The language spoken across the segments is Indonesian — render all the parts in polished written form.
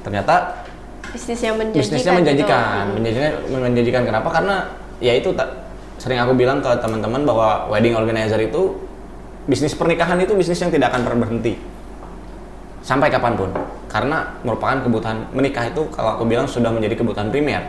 ternyata bisnisnya menjanjikan, menjanjikan. Kenapa? Karena ya itu sering aku bilang ke teman-teman bahwa wedding organizer itu bisnis pernikahan itu bisnis yang tidak akan pernah berhenti sampai kapanpun, karena merupakan kebutuhan menikah itu kalau aku bilang sudah menjadi kebutuhan primer.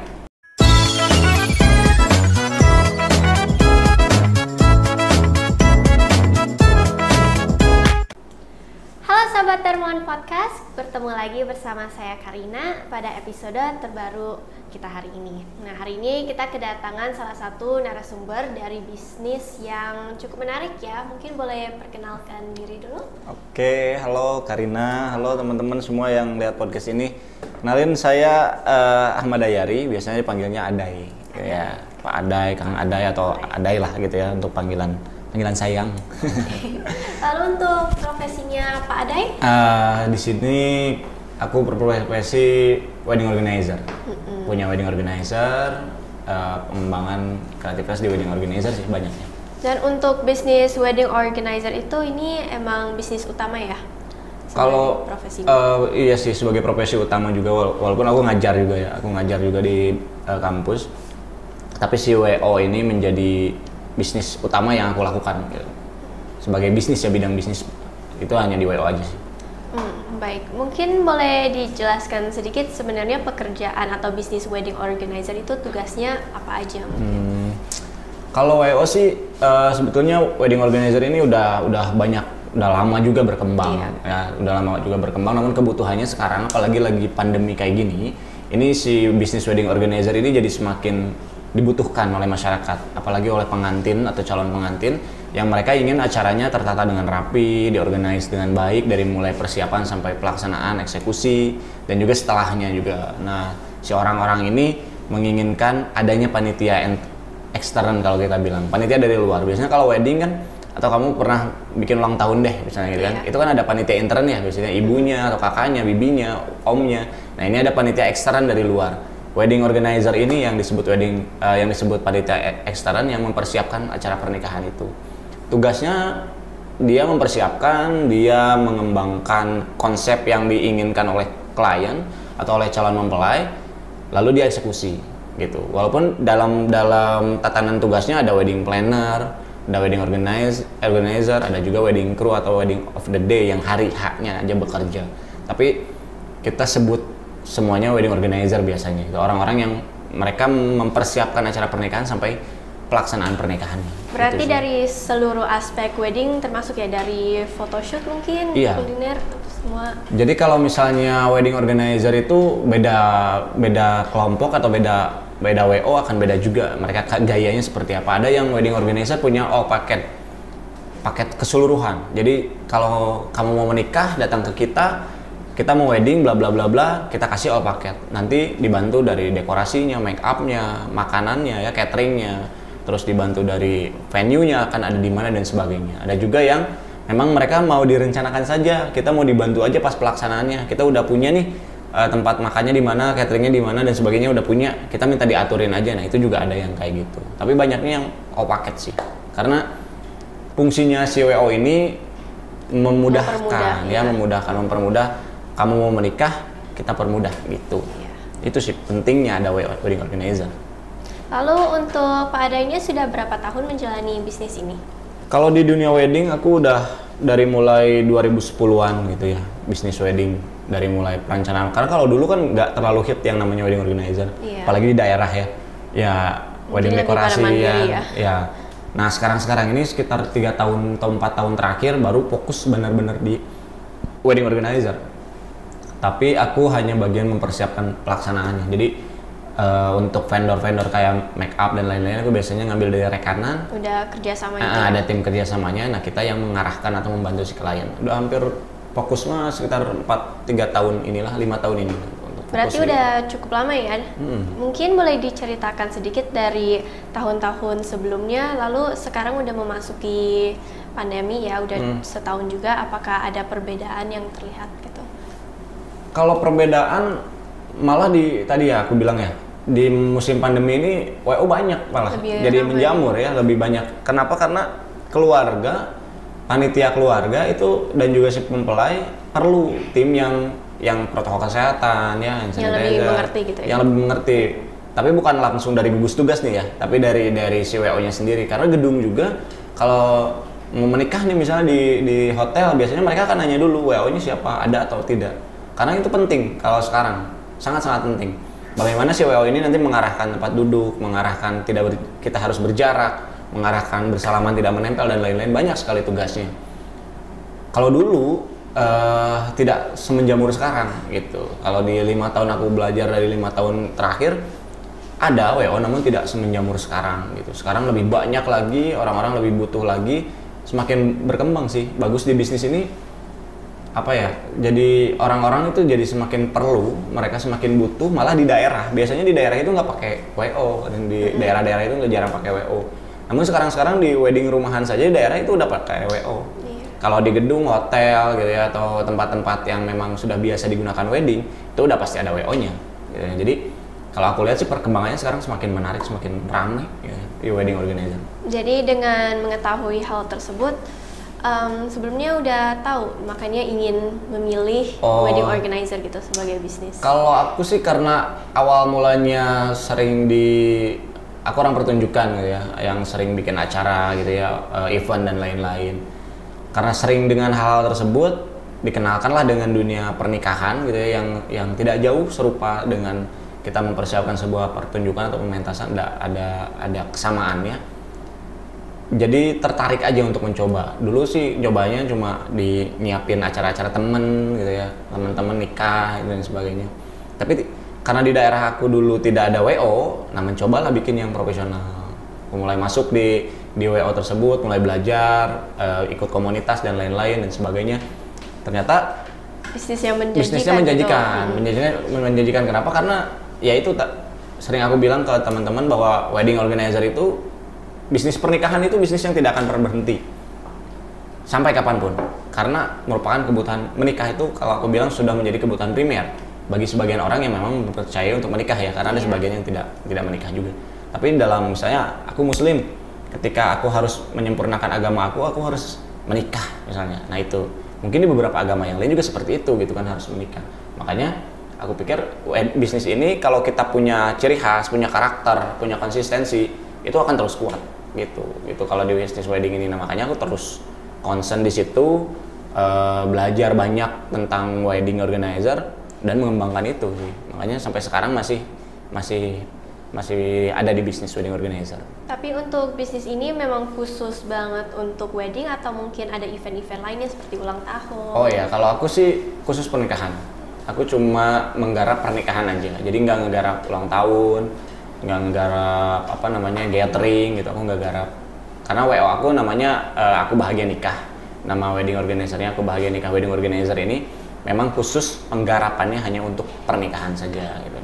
Sahabat Termoan Podcast, bertemu lagi bersama saya Karina pada episode terbaru kita hari ini. Nah, hari ini kita kedatangan salah satu narasumber dari bisnis yang cukup menarik ya. Mungkin boleh perkenalkan diri dulu? Oke, halo Karina, halo teman-teman semua yang lihat podcast ini. Kenalin saya Ahmad Dayari, biasanya dipanggilnya Adai. Ya, Pak Adai, Kang Adai atau Adai lah gitu ya untuk panggilan sayang. Lalu untuk profesinya Pak Adai? Di sini aku berprofesi wedding organizer. Punya wedding organizer, pengembangan kreativitas di wedding organizer sih banyaknya. Dan untuk bisnis wedding organizer itu ini emang bisnis utama ya? Kalau iya sih sebagai profesi utama juga, walaupun aku ngajar juga ya. Aku ngajar juga di kampus. Tapi si WO ini menjadi bisnis utama yang aku lakukan gitu. Sebagai bisnis ya, bidang bisnis itu hanya di WO aja sih. Baik, mungkin boleh dijelaskan sedikit sebenarnya pekerjaan atau bisnis wedding organizer itu tugasnya apa aja mungkin? Kalau WO sih sebetulnya wedding organizer ini udah lama juga berkembang. Iya. Ya, udah lama juga berkembang, namun kebutuhannya sekarang apalagi lagi pandemi kayak gini, ini si bisnis wedding organizer ini jadi semakin dibutuhkan oleh masyarakat, apalagi oleh pengantin atau calon pengantin yang mereka ingin acaranya tertata dengan rapi, diorganize dengan baik dari mulai persiapan sampai pelaksanaan, eksekusi, dan juga setelahnya juga. Nah, si orang-orang ini menginginkan adanya panitia ekstern kalau kita bilang, panitia dari luar. Biasanya kalau wedding kan, atau kamu pernah bikin ulang tahun deh misalnya gitu kan, itu kan ada panitia intern ya, biasanya ibunya atau kakaknya, bibinya, omnya. Nah, ini ada panitia ekstern dari luar. Wedding organizer ini yang disebut panitia ekstern yang mempersiapkan acara pernikahan itu. Tugasnya dia mempersiapkan, dia mengembangkan konsep yang diinginkan oleh klien atau oleh calon mempelai, lalu dia eksekusi gitu. Walaupun dalam tatanan tugasnya ada wedding planner, ada wedding organizer, ada juga wedding crew atau wedding of the day yang hari H-nya aja bekerja. Tapi kita sebut semuanya wedding organizer biasanya. Itu orang-orang yang mereka mempersiapkan acara pernikahan sampai pelaksanaan pernikahannya. Berarti dari seluruh aspek wedding termasuk ya, dari photoshoot mungkin, kuliner, semua. Jadi kalau misalnya wedding organizer itu beda kelompok atau beda WO akan beda juga. Mereka gayanya seperti apa. Ada yang wedding organizer punya paket keseluruhan. Jadi kalau kamu mau menikah datang ke kita mau wedding bla bla bla bla, kita kasih all paket. Nanti dibantu dari dekorasinya, make upnya, makanannya ya, cateringnya, terus dibantu dari venue-nya akan ada di mana dan sebagainya. Ada juga yang memang mereka mau direncanakan saja, kita mau dibantu aja pas pelaksanaannya. Kita udah punya nih tempat makannya di mana, cateringnya di mana dan sebagainya udah punya, kita minta diaturin aja. Nah, itu juga ada yang kayak gitu. Tapi banyaknya yang all paket sih. Karena fungsinya si WO ini mempermudah. Kamu mau menikah, kita permudah gitu. Iya. Itu sih pentingnya ada wedding organizer. Lalu untuk Pak Adainya sudah berapa tahun menjalani bisnis ini? Kalau di dunia wedding aku udah dari mulai 2010-an gitu ya, bisnis wedding. Dari mulai perencanaan, karena kalau dulu kan nggak terlalu hit yang namanya wedding organizer. Iya. Apalagi di daerah ya. Ya, wedding dekorasi ya. Nah, sekarang ini sekitar 3 tahun atau 4 tahun terakhir baru fokus benar-benar di wedding organizer. Tapi aku hanya bagian mempersiapkan pelaksanaannya. Jadi untuk vendor-vendor kayak make up dan lain-lain aku biasanya ngambil dari rekanan. Udah kerjasama ada tim kerjasamanya. Nah, kita yang mengarahkan atau membantu si klien. Udah hampir fokus mah sekitar 3 tahun inilah, 5 tahun ini. Berarti udah cukup lama ya? Mungkin boleh diceritakan sedikit dari tahun-tahun sebelumnya, lalu sekarang udah memasuki pandemi ya, udah setahun juga. Apakah ada perbedaan yang terlihat gitu? Kalau perbedaan malah tadi ya aku bilang ya, di musim pandemi ini WO banyak malah jadi menjamur ya, lebih banyak. Kenapa? Karena panitia keluarga itu dan juga si mempelai perlu tim yang yang protokol kesehatan ya, yang lebih mengerti gitu ya. Yang lebih mengerti. Tapi bukan langsung dari gugus tugas nih ya, tapi dari si WO-nya sendiri. Karena gedung juga kalau mau menikah nih misalnya di hotel, biasanya mereka akan nanya dulu WO-nya siapa, ada atau tidak. Karena itu penting kalau sekarang, sangat-sangat penting. Bagaimana si WO ini nanti mengarahkan tempat duduk, mengarahkan kita harus berjarak, mengarahkan bersalaman tidak menempel dan lain-lain, banyak sekali tugasnya. Kalau dulu tidak semenjamur sekarang gitu. Kalau di 5 tahun aku belajar dari 5 tahun terakhir ada WO namun tidak semenjamur sekarang gitu. Sekarang lebih banyak lagi, orang-orang lebih butuh lagi, semakin berkembang sih. Bagus di bisnis ini apa ya? Jadi orang-orang itu jadi semakin perlu, mereka semakin butuh. Malah di daerah, biasanya di daerah itu nggak pakai WO, dan di daerah-daerah itu nggak jarang pakai WO. Namun sekarang di wedding rumahan saja di daerah itu udah pakai WO. Kalau di gedung, hotel gitu ya, atau tempat-tempat yang memang sudah biasa digunakan wedding, itu udah pasti ada WO-nya. Gitu. Jadi kalau aku lihat sih perkembangannya sekarang semakin menarik, semakin ramai ya, di wedding organizer. Jadi dengan mengetahui hal tersebut, sebelumnya udah tahu, makanya ingin memilih wedding organizer gitu sebagai bisnis. Kalau aku sih karena awal mulanya aku orang pertunjukan gitu ya, yang sering bikin acara gitu ya, event dan lain-lain. Karena sering dengan hal tersebut dikenalkanlah dengan dunia pernikahan gitu ya, yang tidak jauh serupa dengan kita mempersiapkan sebuah pertunjukan atau pementasan, ada kesamaannya. Jadi tertarik aja untuk mencoba. Dulu sih cobanya cuma nyiapin acara-acara temen gitu ya, teman-teman nikah dan sebagainya. Tapi karena di daerah aku dulu tidak ada WO, nah mencobalah bikin yang profesional. Mulai masuk di WO tersebut, mulai belajar, ikut komunitas dan lain-lain dan sebagainya. Ternyata bisnisnya menjanjikan. Menjanjikan kenapa? Karena ya itu sering aku bilang ke teman-teman bahwa wedding organizer itu bisnis pernikahan itu bisnis yang tidak akan pernah berhenti sampai kapanpun. Karena merupakan kebutuhan menikah itu, kalau aku bilang sudah menjadi kebutuhan primer bagi sebagian orang yang memang percaya untuk menikah ya, karena ada sebagian yang tidak menikah juga. Tapi dalam misalnya aku muslim, ketika aku harus menyempurnakan agama aku harus menikah misalnya. Nah itu mungkin di beberapa agama yang lain juga seperti itu gitu kan, harus menikah. Makanya aku pikir bisnis ini kalau kita punya ciri khas, punya karakter, punya konsistensi, itu akan terus kuat gitu kalau di bisnis wedding ini. Nah makanya aku terus concern di situ, belajar banyak tentang wedding organizer dan mengembangkan itu sih. Makanya sampai sekarang masih ada di bisnis wedding organizer. Tapi untuk bisnis ini memang khusus banget untuk wedding atau mungkin ada event-event lainnya seperti ulang tahun? Oh ya, kalau aku sih khusus pernikahan. Aku cuma menggarap pernikahan aja. Jadi nggak ngegarap ulang tahun, nggak ngegarap gathering gitu. Aku nggak garap. Karena WO aku namanya Aku Bahagia Nikah. Nama wedding organizer-nya Aku Bahagia Nikah. Wedding organizer ini memang khusus penggarapannya hanya untuk pernikahan saja gitu.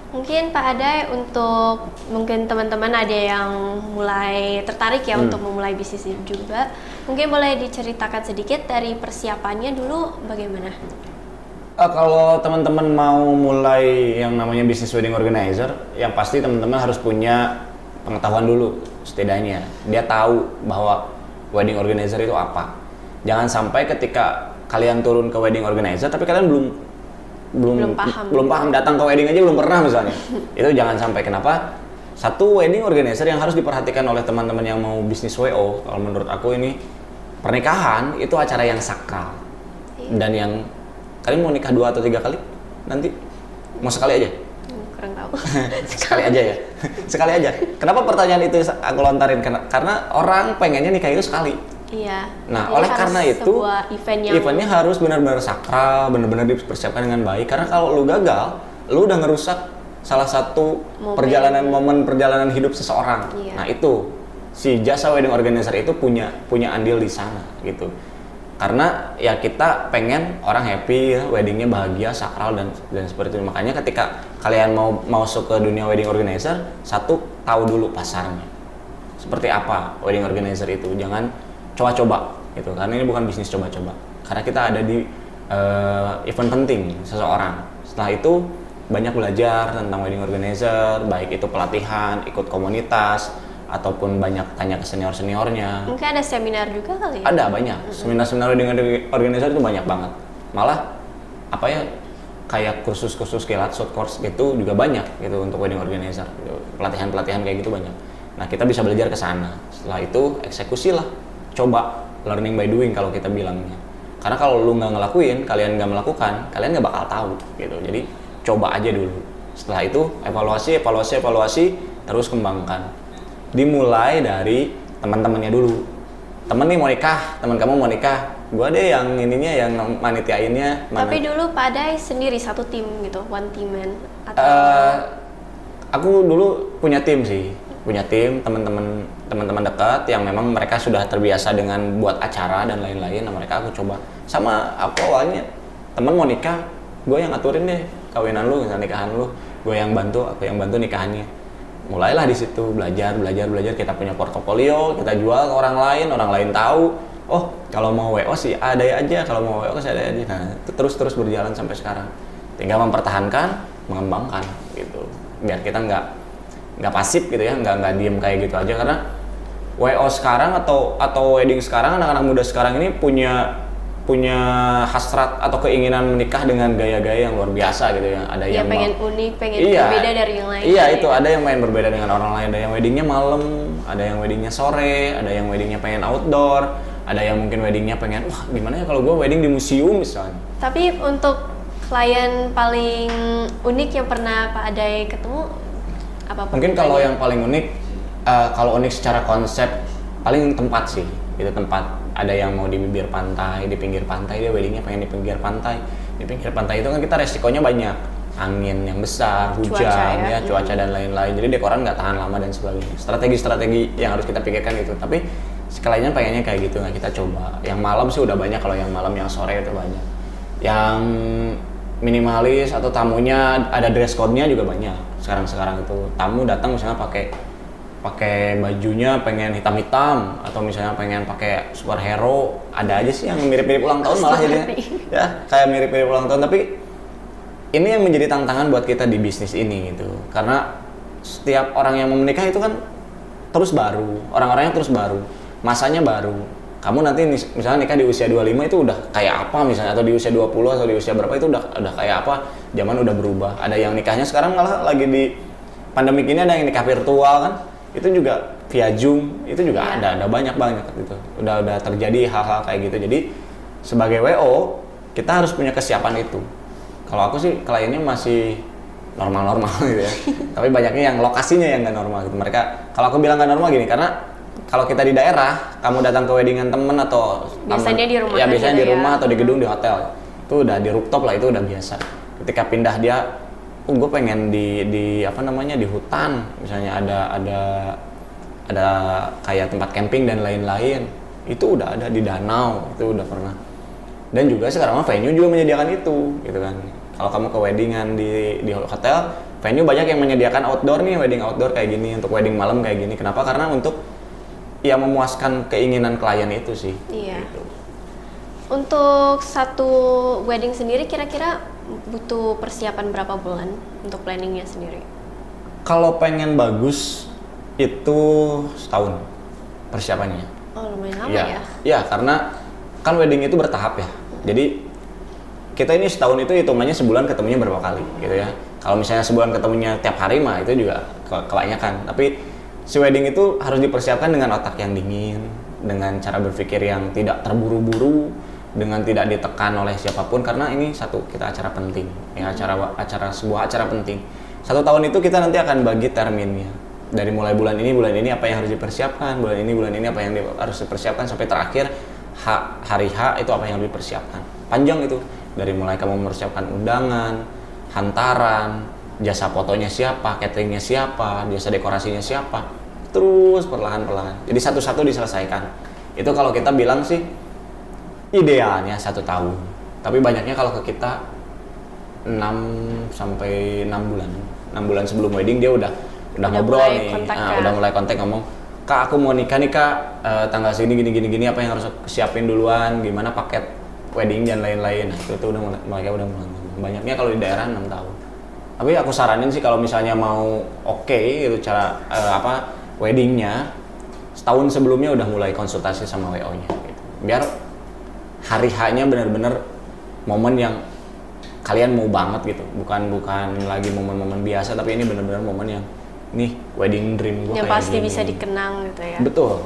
Mungkin Pak Adai, untuk mungkin teman-teman ada yang mulai tertarik ya untuk memulai bisnis ini juga, mungkin boleh diceritakan sedikit dari persiapannya dulu bagaimana? Kalau teman-teman mau mulai yang namanya bisnis wedding organizer, yang pasti teman-teman harus punya pengetahuan dulu setidaknya. Dia tahu bahwa wedding organizer itu apa. Jangan sampai ketika kalian turun ke wedding organizer tapi kalian belum paham, datang ke wedding aja belum pernah misalnya. Itu jangan sampai. Kenapa? Satu, wedding organizer yang harus diperhatikan oleh teman-teman yang mau bisnis WO, kalau menurut aku ini, pernikahan itu acara yang sakral. Dan yang kalian mau nikah 2 atau 3 kali nanti? Mau sekali aja? Kurang tahu. Sekali aja ya? Sekali aja. Kenapa pertanyaan itu aku lontarin? Karena orang pengennya nikah itu sekali. Iya. Nah, oleh karena itu eventnya harus benar-benar sakral, benar-benar dipersiapkan dengan baik. Karena kalau lu gagal, lu udah ngerusak salah satu momen perjalanan hidup seseorang. Iya. Nah itu si jasa wedding organizer itu punya andil di sana gitu. Karena ya kita pengen orang happy, ya, weddingnya bahagia, sakral dan seperti itu. Makanya ketika kalian mau masuk ke dunia wedding organizer, satu, tahu dulu pasarnya. Seperti apa wedding organizer itu. Jangan coba-coba gitu, karena ini bukan bisnis coba-coba. Karena kita ada di event penting seseorang. Setelah itu banyak belajar tentang wedding organizer, baik itu pelatihan, ikut komunitas, ataupun banyak tanya ke senior-seniornya. Mungkin ada seminar juga kali ya? Ada banyak, seminar-seminar wedding organizer itu banyak banget. Malah apa ya, kayak kursus-kursus kilat, short course gitu juga banyak gitu untuk wedding organizer gitu. Pelatihan-pelatihan kayak gitu banyak. Nah kita bisa belajar ke sana. Setelah itu eksekusi lah, coba learning by doing kalau kita bilangnya. Karena kalau lu nggak ngelakuin, kalian nggak melakukan, kalian nggak bakal tahu gitu. Jadi coba aja dulu. Setelah itu evaluasi, terus kembangkan. Dimulai dari teman-temannya dulu. Temen nih mau nikah, teman kamu mau nikah, gua deh yang ininya, yang manitiainnya. Tapi dulu Pak Adai sendiri satu tim gitu, one team man atau? Aku dulu punya tim sih, punya tim teman-teman dekat yang memang mereka sudah terbiasa dengan buat acara dan lain-lain. Nah mereka aku coba, sama aku awalnya temen mau nikah, gue yang ngaturin deh kawinan lu, nikahan lu, aku yang bantu nikahannya. Mulailah di situ belajar, kita punya portofolio, kita jual ke orang lain tahu, oh kalau mau WO sih ada aja, kalau mau WO sih ada aja. Nah itu terus berjalan sampai sekarang. Tinggal mempertahankan, mengembangkan gitu, biar kita nggak pasif gitu ya, nggak diem kayak gitu aja. Karena WO sekarang atau wedding sekarang, anak-anak muda sekarang ini punya hasrat atau keinginan menikah dengan gaya-gaya yang luar biasa gitu ya. Ada yang pengen unik, pengen berbeda dari yang lain. Iya itu ada yang pengen berbeda dengan orang lain. Ada yang weddingnya malam, ada yang weddingnya sore, ada yang weddingnya pengen outdoor, ada yang mungkin weddingnya pengen wah gimana ya kalau gue wedding di museum misalnya. Tapi untuk klien paling unik yang pernah Pak Adai ketemu apa? Mungkin kalau yang paling unik, kalau unik secara konsep paling tempat sih, itu tempat. Ada yang mau di bibir pantai, di pinggir pantai, dia weddingnya pengen di pinggir pantai. Di pinggir pantai itu kan kita resikonya banyak, angin yang besar, hujan, cuaca dan lain-lain. Jadi dekoran nggak tahan lama dan sebagainya. Strategi-strategi yang harus kita pikirkan itu. Tapi sekalinya pengennya kayak gitu, nggak kita coba. Yang malam sih udah banyak, kalau yang malam, yang sore itu banyak. Yang minimalis atau tamunya ada dress code-nya juga banyak. Sekarang itu tamu datang misalnya pakai bajunya pengen hitam-hitam atau misalnya pengen pakai superhero, ada aja sih yang mirip-mirip ulang tahun malah jadinya ya kayak mirip-mirip ulang tahun. Tapi ini yang menjadi tantangan buat kita di bisnis ini gitu, karena setiap orang yang mau menikah itu kan terus baru, orang-orangnya terus baru, masanya baru. Kamu nanti misalnya nikah di usia 25 itu udah kayak apa misalnya, atau di usia 20 atau di usia berapa itu udah kayak apa, zaman udah berubah. Ada yang nikahnya sekarang malah lagi di pandemi ini ada yang nikah virtual kan, itu juga via Zoom, itu juga ada banyak gitu. Udah terjadi hal-hal kayak gitu. Jadi sebagai WO kita harus punya kesiapan itu. Kalau aku sih kliennya masih normal-normal gitu ya. Tapi banyaknya yang lokasinya yang nggak normal gitu. Mereka, kalau aku bilang nggak normal gini, karena kalau kita di daerah, kamu datang ke weddingan temen atau biasanya di rumah, biasanya di rumah atau di gedung, di hotel, itu udah di rooftop lah, itu udah biasa. Ketika pindah dia, gue pengen di apa namanya, di hutan misalnya, ada kayak tempat camping dan lain-lain, itu udah ada di danau, itu udah pernah. Dan juga sekarang venue juga menyediakan itu gitu kan. Kalau kamu ke weddingan di hotel, venue banyak yang menyediakan outdoor nih, wedding outdoor kayak gini, untuk wedding malam kayak gini. Kenapa? Karena untuk ya memuaskan keinginan klien itu sih. Iya. Gitu. Untuk satu wedding sendiri kira-kira butuh persiapan berapa bulan untuk planningnya sendiri? Kalau pengen bagus itu setahun persiapannya. Oh lumayan lama ya? Iya, karena kan wedding itu bertahap ya. Jadi kita ini setahun itu hitungannya sebulan ketemunya berapa kali gitu ya. Kalau misalnya sebulan ketemunya tiap hari mah itu juga kebanyakan. Tapi si wedding itu harus dipersiapkan dengan otak yang dingin, dengan cara berpikir yang tidak terburu-buru, dengan tidak ditekan oleh siapapun, karena ini kita acara penting, ya sebuah acara penting. 1 tahun itu kita nanti akan bagi terminnya. Dari mulai bulan ini apa yang harus dipersiapkan, bulan ini apa yang harus dipersiapkan, sampai terakhir hari H itu apa yang harus dipersiapkan. Panjang itu, dari mulai kamu mempersiapkan undangan, hantaran, jasa fotonya siapa, cateringnya siapa, jasa dekorasinya siapa, terus perlahan-perlahan. Jadi satu-satu diselesaikan. Itu kalau kita bilang sih idealnya 1 tahun. Tapi banyaknya kalau ke kita 6 sampai 6 bulan. 6 bulan sebelum wedding dia udah ngobrol nih. Udah mulai kontak, ngomong, "Kak, aku mau nikah nih, Kak. Tanggal segini gini apa yang harus siapin duluan, gimana paket wedding dan lain-lain." Nah, itu udah mulai. Banyaknya kalau di daerah 6 tahun. Tapi aku saranin sih kalau misalnya mau gitu cara weddingnya, setahun sebelumnya udah mulai konsultasi sama WO-nya gitu. Biar hari H-nya benar-benar momen yang kalian mau banget gitu, bukan lagi momen-momen biasa, tapi ini benar-benar momen yang nih wedding dream gue yang kayak pasti gini. bisa dikenang gitu ya. Betul.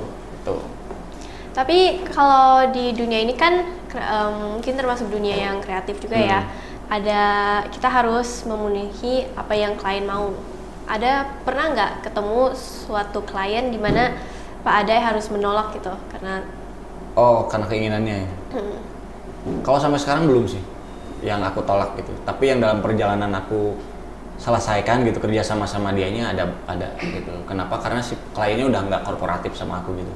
Tapi kalau di dunia ini kan mungkin termasuk dunia yang kreatif juga ya. Ada kita harus memenuhi apa yang klien mau. Ada pernah nggak ketemu suatu klien di mana Pak Adai harus menolak gitu karena karena keinginannya ya. Kalau sampai sekarang belum sih yang aku tolak gitu. Tapi yang dalam perjalanan aku selesaikan gitu kerja sama dianya ada gitu. Kenapa? Karena si kliennya udah nggak korporatif sama aku gitu.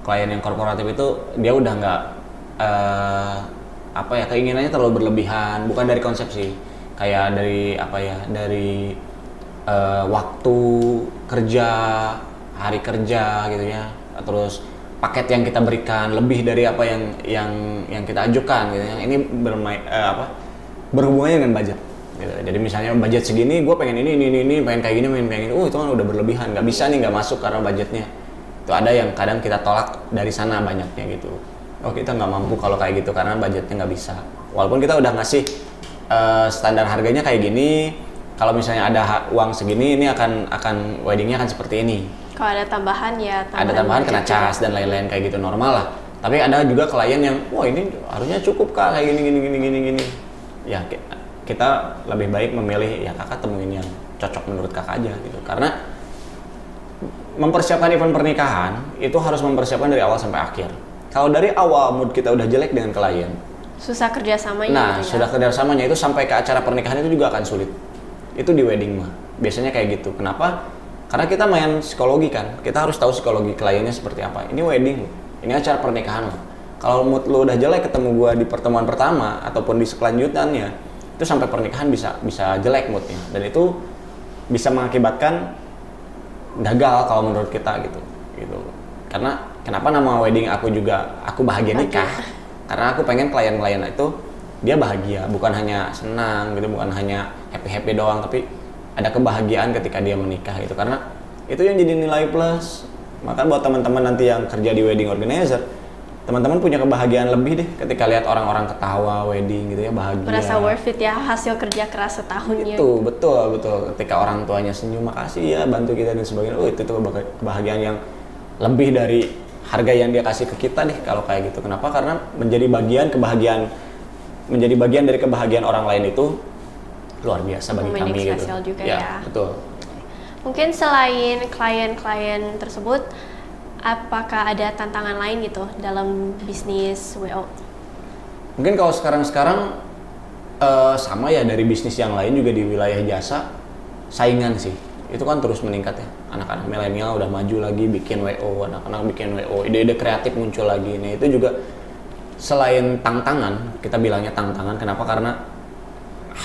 Klien yang korporatif itu dia udah nggak keinginannya terlalu berlebihan, bukan dari konsep sih, kayak dari waktu kerja, hari kerja gitu ya, terus paket yang kita berikan lebih dari apa yang kita ajukan gitu ya. Ini berhubungannya dengan budget gitu. Jadi misalnya budget segini, gue pengen ini, pengen kayak gini, itu kan udah berlebihan, nggak bisa nih, nggak masuk karena budgetnya. Itu ada yang kadang kita tolak dari sana banyaknya gitu. Kita nggak mampu kalau kayak gitu karena budgetnya nggak bisa. Walaupun kita udah ngasih standar harganya kayak gini, kalau misalnya ada uang segini, ini akan weddingnya akan seperti ini. Kalau ada tambahan ya ada tambahan kena cas dan lain-lain kayak gitu, normal lah. Tapi ada juga klien yang ini harusnya cukup Kak, kayak gini. Ya kita lebih baik memilih ya kakak temuin yang cocok menurut kakak aja gitu. Karena mempersiapkan event pernikahan itu harus mempersiapkan dari awal sampai akhir. Kalau dari awal mood kita udah jelek dengan klien, susah kerjasamanya. Nah, gitu ya? sudah kerjasamanya itu sampai ke acara pernikahan itu juga akan sulit. Itu di wedding mah biasanya kayak gitu. Kenapa? Karena kita main psikologi kan. Kita harus tahu psikologi kliennya seperti apa. Ini wedding, ini acara pernikahan lo. Kalau mood lo udah jelek ketemu gua di pertemuan pertama ataupun di selanjutnya, itu sampai pernikahan bisa jelek moodnya, dan itu bisa mengakibatkan gagal kalau menurut kita gitu. Karena kenapa nama wedding aku bahagia nikah? Karena aku pengen klien-klien itu dia bahagia, bukan hanya senang gitu, bukan hanya happy doang, tapi ada kebahagiaan ketika dia menikah gitu. Karena itu yang jadi nilai plus. Maka buat teman-teman nanti yang kerja di wedding organizer, teman-teman punya kebahagiaan lebih deh ketika lihat orang-orang ketawa wedding gitu ya, bahagia. Merasa worth it ya hasil kerja keras setahunnya. Itu betul. Ketika orang tuanya senyum, makasih ya bantu kita dan sebagainya. Itu kebahagiaan yang lebih dari harga yang dia kasih ke kita deh kalau kayak gitu. Kenapa? Karena menjadi bagian dari kebahagiaan orang lain itu luar biasa bagi kami gitu. Spesial juga ya. Betul. Mungkin selain klien-klien tersebut, apakah ada tantangan lain gitu dalam bisnis WO? Mungkin kalau sekarang sama ya dari bisnis yang lain juga di wilayah jasa, saingan sih. Itu kan terus meningkat ya. Anak-anak milenial udah maju lagi bikin WO, anak-anak bikin WO, ide-ide kreatif muncul lagi. Nah, itu juga selain tantangan, kita bilangnya tantangan. Kenapa? Karena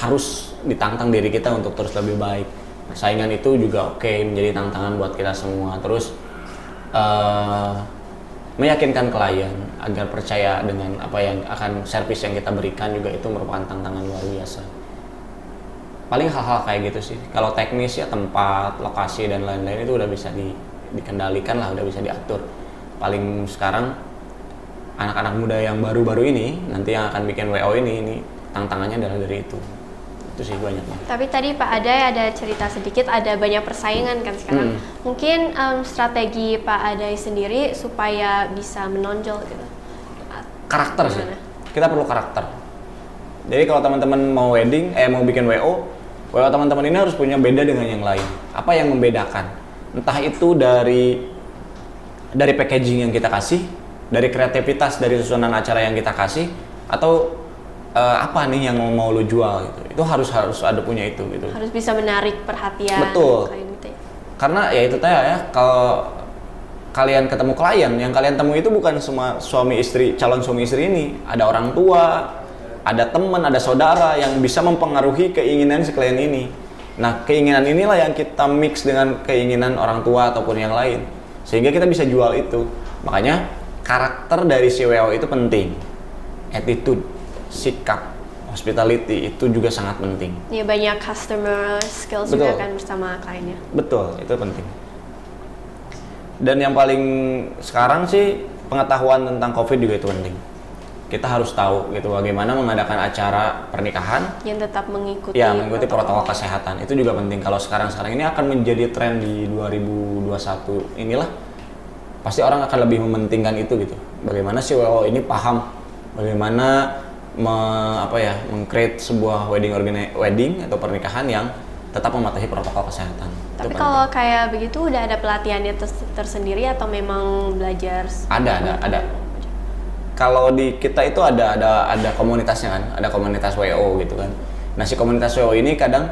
harus ditantang diri kita untuk terus lebih baik. Saingan itu juga menjadi tantangan buat kita semua. Terus meyakinkan klien agar percaya dengan apa yang akan servis yang kita berikan juga itu merupakan tantangan luar biasa. Paling hal-hal kayak gitu sih. Kalau teknis ya tempat, lokasi dan lain-lain itu udah bisa dikendalikan lah, udah bisa diatur. Paling sekarang anak-anak muda yang baru-baru ini nanti yang akan bikin WO ini tantangannya adalah dari itu sih banyaknya. Tapi tadi Pak Adai ada cerita sedikit, ada banyak persaingan kan sekarang. Mungkin strategi Pak Adai sendiri supaya bisa menonjol gitu. Karakter sih. Kita perlu karakter. Jadi kalau teman-teman mau mau bikin WO teman-teman ini harus punya beda dengan yang lain. Apa yang membedakan? Entah itu dari packaging yang kita kasih, dari kreativitas dari susunan acara yang kita kasih, atau apa nih yang mau lu jual gitu. Itu harus ada punya itu gitu. Harus bisa menarik perhatian. Betul. Gitu ya. Karena ya itu ya, kalau kalian ketemu klien, yang kalian temui itu bukan semua calon suami istri ini. Ada orang tua, ada teman, ada saudara yang bisa mempengaruhi keinginan si klien ini. Nah, keinginan inilah yang kita mix dengan keinginan orang tua ataupun yang lain. Sehingga kita bisa jual itu. Makanya karakter dari si WO itu penting. Attitude, sikap, hospitality itu juga sangat penting. Ya, banyak customer skills juga kan bersama kliennya. Betul, itu penting. Dan yang paling sekarang sih pengetahuan tentang COVID juga itu penting. kita harus tahu gitu bagaimana mengadakan acara pernikahan yang tetap mengikuti protokol kesehatan. Itu juga penting. Kalau sekarang ini akan menjadi tren di 2021 inilah, pasti orang akan lebih mementingkan itu gitu. Bagaimana si WO ini paham bagaimana meng-create sebuah wedding atau pernikahan yang tetap mematuhi protokol kesehatan. Tapi kalau kayak begitu udah ada pelatihannya tersendiri atau memang belajar? Ada. Kalau di kita itu ada komunitasnya kan, ada komunitas WO gitu kan. Nah si komunitas WO ini kadang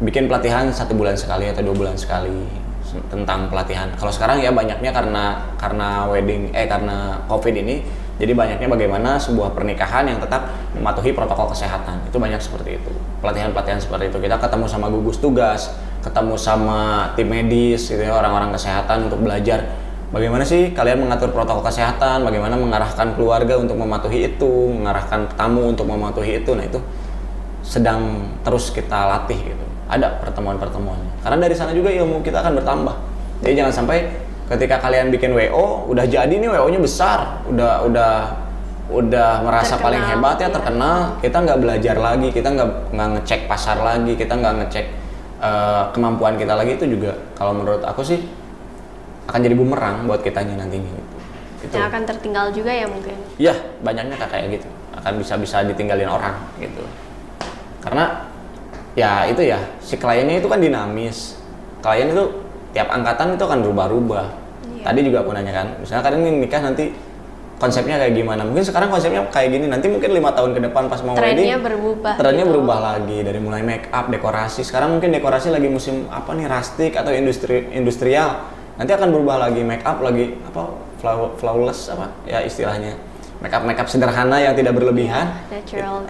bikin pelatihan 1 bulan sekali atau 2 bulan sekali tentang pelatihan. Kalau sekarang ya banyaknya karena karena COVID ini, jadi banyaknya bagaimana sebuah pernikahan yang tetap mematuhi protokol kesehatan. Itu banyak seperti itu. Pelatihan seperti itu. Kita ketemu sama gugus tugas, ketemu sama tim medis gitu ya, orang-orang kesehatan untuk belajar bagaimana sih kalian mengatur protokol kesehatan, bagaimana mengarahkan keluarga untuk mematuhi itu, mengarahkan tamu untuk mematuhi itu. Nah itu sedang terus kita latih gitu. Ada pertemuan-pertemuannya. Karena dari sana juga ilmu kita akan bertambah. Jadi jangan sampai ketika kalian bikin WO, udah jadi nih WO-nya besar, udah merasa terkenal, paling hebat ya terkenal, kita nggak belajar lagi, kita nggak ngecek pasar lagi, kita nggak ngecek kemampuan kita lagi. Itu juga kalau menurut aku sih akan jadi bumerang buat kitanya nantinya gitu. Yang akan tertinggal juga ya mungkin. Iya, banyaknya kayak gitu. Akan bisa ditinggalin orang gitu. Karena ya itu ya, si kliennya itu kan dinamis. Klien itu tiap angkatan itu akan berubah-ubah. Iya. Tadi juga aku nanya kan, misalnya kalian ini nikah nanti konsepnya kayak gimana? Mungkin sekarang konsepnya kayak gini, nanti mungkin 5 tahun ke depan pas mau wedding trennya berubah lagi, dari mulai make up, dekorasi. Sekarang mungkin dekorasi lagi musim apa nih, rustic atau industrial. Nanti akan berubah lagi, make up lagi flawless ya istilahnya. Make up sederhana yang tidak berlebihan.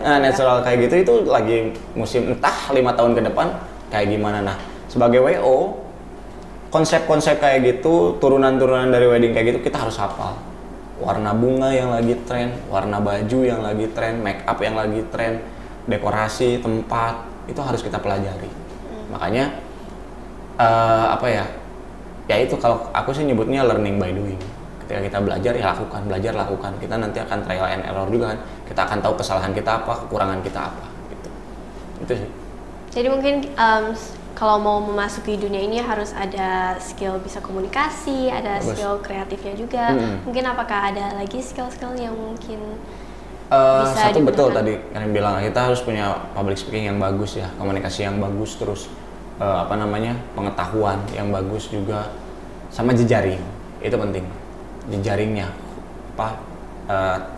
Natural kayak gitu, itu lagi musim entah 5 tahun ke depan kayak gimana. Nah, sebagai WO, konsep-konsep kayak gitu, turunan-turunan dari wedding kayak gitu kita harus hafal. Warna bunga yang lagi tren, warna baju yang lagi tren, make up yang lagi tren, dekorasi, tempat, itu harus kita pelajari. Makanya ya itu kalau aku sih nyebutnya learning by doing. Ketika kita belajar lakukan. Kita nanti akan trial and error juga kan. Kita akan tahu kesalahan kita apa, kekurangan kita apa gitu. Itu sih. Jadi mungkin kalau mau memasuki dunia ini harus ada skill bisa komunikasi, ada skill kreatifnya juga. Mungkin apakah ada lagi skill-skill yang mungkin bisa satu digunakan? Betul tadi kalian bilang kita harus punya public speaking yang bagus ya, komunikasi yang bagus, terus pengetahuan yang bagus juga, sama jejaring. Itu penting. Jejaringnya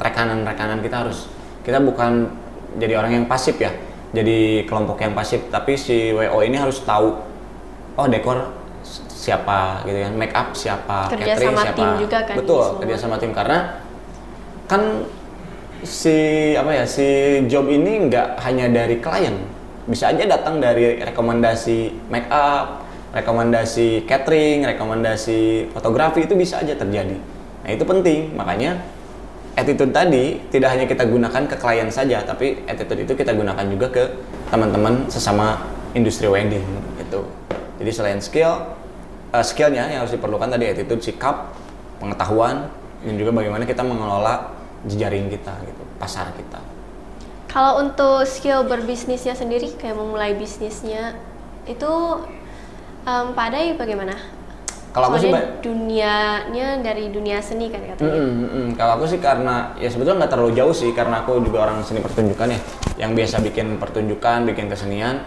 rekanan kita bukan jadi orang yang pasif ya, jadi kelompok yang pasif, tapi si WO ini harus tahu dekor siapa gitu kan, make up siapa, kerja catering sama siapa. tim juga kan. Betul, kerja sama tim, karena kan si job ini nggak hanya dari klien, bisa aja datang dari rekomendasi make up, rekomendasi catering, rekomendasi fotografi, itu bisa aja terjadi. Nah itu penting, makanya attitude tadi tidak hanya kita gunakan ke klien saja, tapi attitude itu kita gunakan juga ke teman-teman sesama industri wedding gitu. Jadi selain skillnya yang harus diperlukan tadi, attitude, sikap, pengetahuan, dan juga bagaimana kita mengelola jejaring kita gitu, pasar kita. Kalau untuk skill berbisnisnya sendiri, kayak memulai bisnisnya itu Pak Adai bagaimana? Kalau aku sih dunianya dari dunia seni kan katanya. Kalau aku sih karena ya sebetulnya nggak terlalu jauh sih, karena aku juga orang seni pertunjukan ya, yang biasa bikin pertunjukan, bikin kesenian,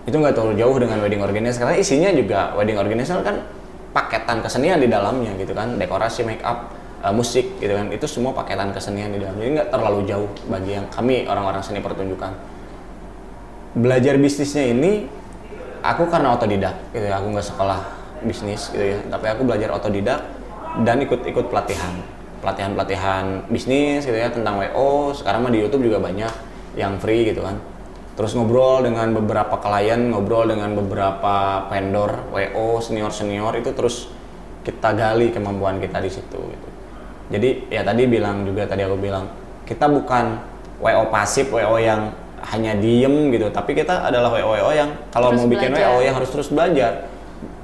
itu nggak terlalu jauh dengan wedding organizer, karena isinya juga wedding organizer kan paketan kesenian di dalamnya gitu kan, dekorasi, make up, musik gitu kan, itu semua paketan kesenian di dalamnya, jadi nggak terlalu jauh bagi yang kami orang-orang seni pertunjukan. Belajar bisnisnya ini aku karena otodidak gitu ya, aku nggak sekolah bisnis gitu ya, tapi aku belajar otodidak dan ikut pelatihan bisnis gitu ya, tentang WO. Sekarang mah di YouTube juga banyak yang free gitu kan. Terus ngobrol dengan beberapa klien, ngobrol dengan beberapa vendor WO senior itu, terus kita gali kemampuan kita di situ gitu. Jadi ya tadi aku bilang kita bukan WO pasif, WO yang hanya diem gitu, tapi kita adalah WO yang kalau mau bikin WO yang harus terus belajar,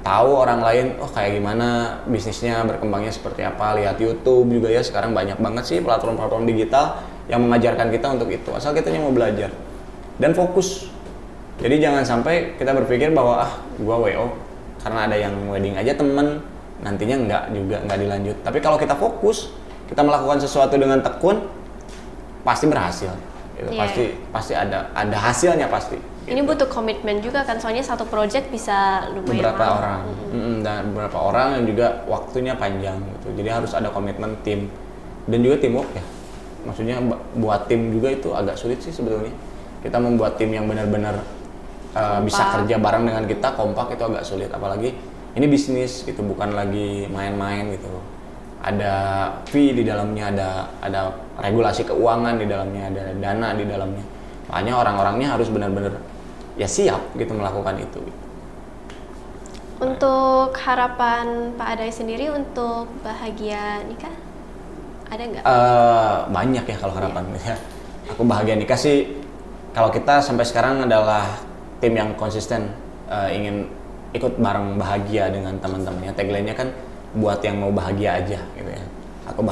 tahu orang lain kayak gimana bisnisnya berkembangnya seperti apa, lihat YouTube juga ya, sekarang banyak banget sih platform-platform digital yang mengajarkan kita untuk itu, asal kitanya mau belajar dan fokus. Jadi jangan sampai kita berpikir bahwa gua WO karena ada yang wedding aja temen, nantinya nggak dilanjut. Tapi kalau kita fokus, kita melakukan sesuatu dengan tekun, pasti berhasil. Gitu. Pasti ada hasilnya pasti. Ini butuh komitmen juga kan, soalnya satu project bisa lumayan beberapa orang. Dan beberapa orang yang juga waktunya panjang gitu. Jadi harus ada komitmen tim dan juga teamwork ya. Maksudnya buat tim juga itu agak sulit sih sebetulnya. Kita membuat tim yang benar-benar bisa kerja bareng dengan kita, kompak, itu agak sulit. Apalagi ini bisnis gitu, bukan lagi main-main gitu. Ada fee di dalamnya, ada regulasi keuangan di dalamnya, ada dana di dalamnya. Makanya orang-orangnya harus benar-benar ya siap gitu melakukan itu. Untuk harapan Pak Adai sendiri untuk bahagia nikah, ada nggak? Banyak ya kalau harapan. Ya. Aku bahagia nikah sih, kalau kita sampai sekarang adalah tim yang konsisten, ingin ikut bareng bahagia dengan teman-temannya. Tagline-nya kan buat yang mau bahagia aja gitu ya. Aku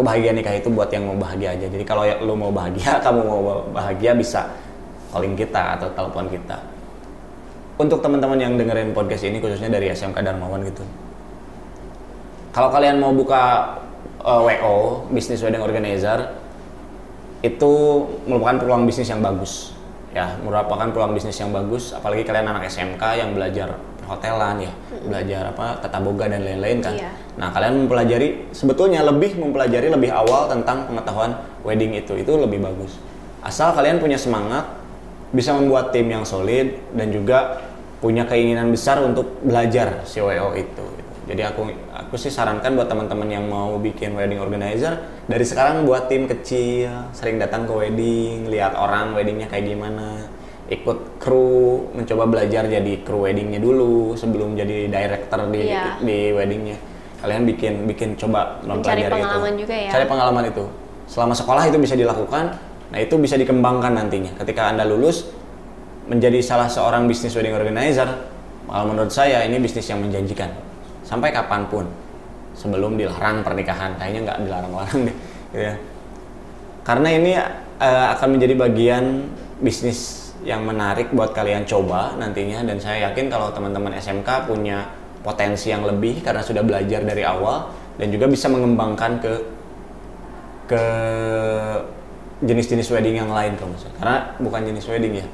bahagia nikah itu buat yang mau bahagia aja. Jadi kalau lu mau bahagia, kamu mau bahagia, bisa calling kita atau telepon kita. Untuk teman-teman yang dengerin podcast ini khususnya dari SMK Darmawan gitu. Kalau kalian mau buka WO, Business Wedding Organizer, itu merupakan peluang bisnis yang bagus. Ya, merupakan peluang bisnis yang bagus, apalagi kalian anak SMK yang belajar hotelan ya, belajar tata boga dan lain-lain kan. Iya. Nah, kalian sebetulnya lebih mempelajari lebih awal tentang pengetahuan wedding itu lebih bagus. Asal kalian punya semangat, bisa membuat tim yang solid dan juga punya keinginan besar untuk belajar si WO itu. Jadi aku sih sarankan buat teman-teman yang mau bikin wedding organizer, dari sekarang buat tim kecil, sering datang ke wedding, lihat orang weddingnya kayak gimana, ikut kru, mencoba belajar jadi kru weddingnya dulu sebelum jadi director di weddingnya. Kalian bikin coba mempelajari itu. Cari pengalaman juga ya. Cari pengalaman itu. Selama sekolah itu bisa dilakukan, nah itu bisa dikembangkan nantinya. Ketika Anda lulus menjadi salah seorang business wedding organizer, menurut saya ini bisnis yang menjanjikan. Sampai kapanpun, sebelum dilarang pernikahan, kayaknya nggak dilarang-larang deh. Gitu ya. Karena ini akan menjadi bagian bisnis yang menarik buat kalian coba nantinya, dan saya yakin kalau teman-teman SMK punya potensi yang lebih karena sudah belajar dari awal dan juga bisa mengembangkan ke jenis-jenis wedding yang lain kalau misalnya. Karena bukan jenis wedding ya,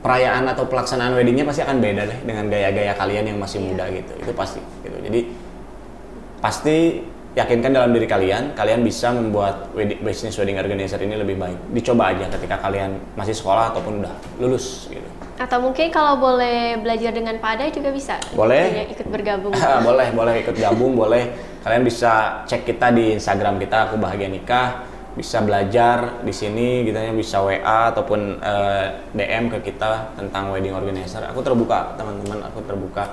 perayaan atau pelaksanaan weddingnya pasti akan beda deh dengan gaya-gaya kalian yang masih muda gitu. Itu pasti gitu. Jadi pasti yakinkan dalam diri kalian bisa membuat business wedding organizer ini lebih baik. Dicoba aja ketika kalian masih sekolah ataupun udah lulus gitu. Atau mungkin kalau boleh belajar dengan Pak Adai juga bisa. Boleh. Ikut bergabung. boleh ikut gabung, boleh. Kalian bisa cek kita di Instagram kita, Aku Bahagia Nikah. Bisa belajar di sini, gitu ya, bisa WA ataupun DM ke kita tentang wedding organizer. Aku terbuka, teman-teman, aku terbuka.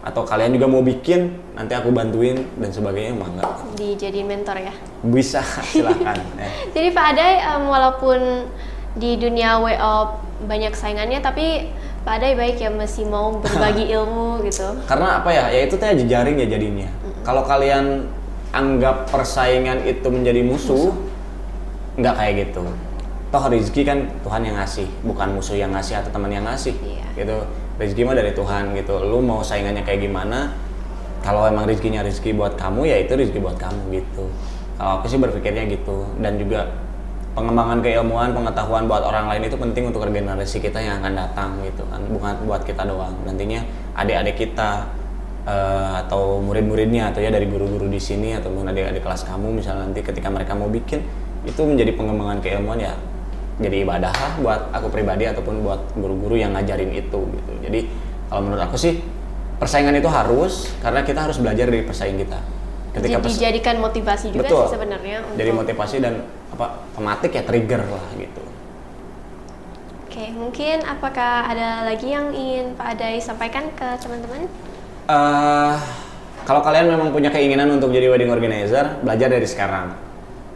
Atau kalian juga mau bikin, nanti aku bantuin dan sebagainya, mangga. Dijadiin mentor ya? Bisa, silakan. Ya. Jadi Pak Adai, walaupun di dunia WO banyak saingannya, tapi Pak Adai baik ya, masih mau berbagi ilmu gitu. Karena apa ya? Ya itu teh jejaring ya jadinya. Kalau kalian anggap persaingan itu menjadi musuh, nggak kayak gitu. Toh rezeki kan Tuhan yang ngasih, bukan musuh yang ngasih atau teman yang ngasih. Gitu. Rezeki mah dari Tuhan gitu. Lu mau saingannya kayak gimana? Kalau emang rezekinya rezeki buat kamu, ya itu rezeki buat kamu gitu. Kalau aku sih berpikirnya gitu. Dan juga pengembangan keilmuan, pengetahuan buat orang lain itu penting untuk generasi kita yang akan datang gitu kan. Bukan buat kita doang. Nantinya adik-adik kita atau murid-muridnya atau ya dari guru-guru di sini ataupun adik-adik kelas kamu misalnya nanti ketika mereka mau bikin, itu menjadi pengembangan keilmuan ya, jadi ibadah lah buat aku pribadi ataupun buat guru-guru yang ngajarin itu gitu. Jadi kalau menurut aku sih persaingan itu harus, karena kita harus belajar dari persaing kita. Ketika dijadikan motivasi juga sih sebenarnya. Jadi motivasi dan pematik ya, trigger lah gitu. Oke, mungkin apakah ada lagi yang ingin Pak Adai sampaikan ke teman-teman? Kalau kalian memang punya keinginan untuk jadi wedding organizer, belajar dari sekarang.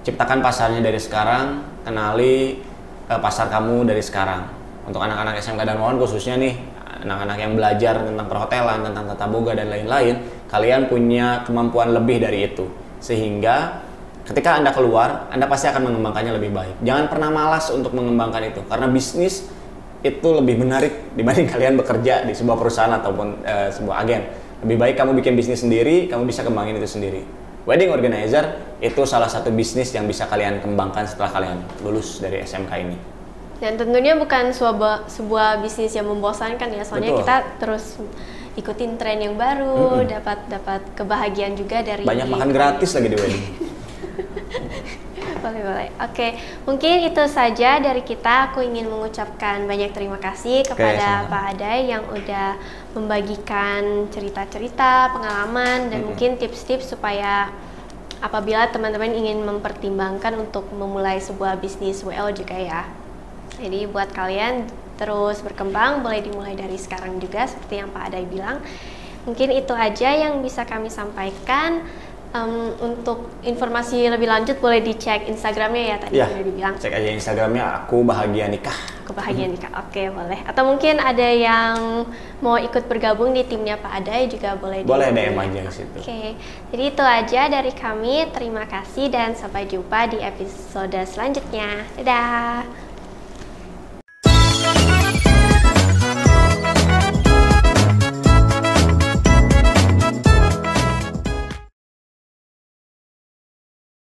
Ciptakan pasarnya dari sekarang, kenali pasar kamu dari sekarang. Untuk anak-anak SMK Darmawan khususnya nih, anak-anak yang belajar tentang perhotelan, tentang tata boga dan lain-lain, kalian punya kemampuan lebih dari itu. Sehingga ketika Anda keluar, Anda pasti akan mengembangkannya lebih baik. Jangan pernah malas untuk mengembangkan itu, karena bisnis itu lebih menarik dibanding kalian bekerja di sebuah perusahaan ataupun sebuah agen. Lebih baik kamu bikin bisnis sendiri, kamu bisa kembangin itu sendiri. Wedding organizer itu salah satu bisnis yang bisa kalian kembangkan setelah kalian lulus dari SMK ini. Dan tentunya bukan sebuah bisnis yang membosankan ya, soalnya Betul. kita terus ikutin tren yang baru, dapat kebahagiaan juga dari Banyak makan gratis lagi di wedding. Boleh. Oke, mungkin itu saja dari kita. Aku ingin mengucapkan banyak terima kasih kepada sama-sama. Pak Adai yang udah membagikan cerita-cerita, pengalaman, dan mungkin tips-tips supaya apabila teman-teman ingin mempertimbangkan untuk memulai sebuah bisnis WL juga ya. Jadi buat kalian terus berkembang, boleh dimulai dari sekarang juga seperti yang Pak Adai bilang. Mungkin itu aja yang bisa kami sampaikan. Untuk informasi lebih lanjut boleh dicek Instagramnya ya, tadi Ya, udah dibilang. cek aja Instagramnya Aku Bahagia Nikah. Kebahagiaan nikah, oke boleh. Atau mungkin ada yang mau ikut bergabung di timnya Pak Adai juga boleh. Boleh DM DM aja ke situ. Oke, jadi itu aja dari kami. Terima kasih dan sampai jumpa di episode selanjutnya. Dadah.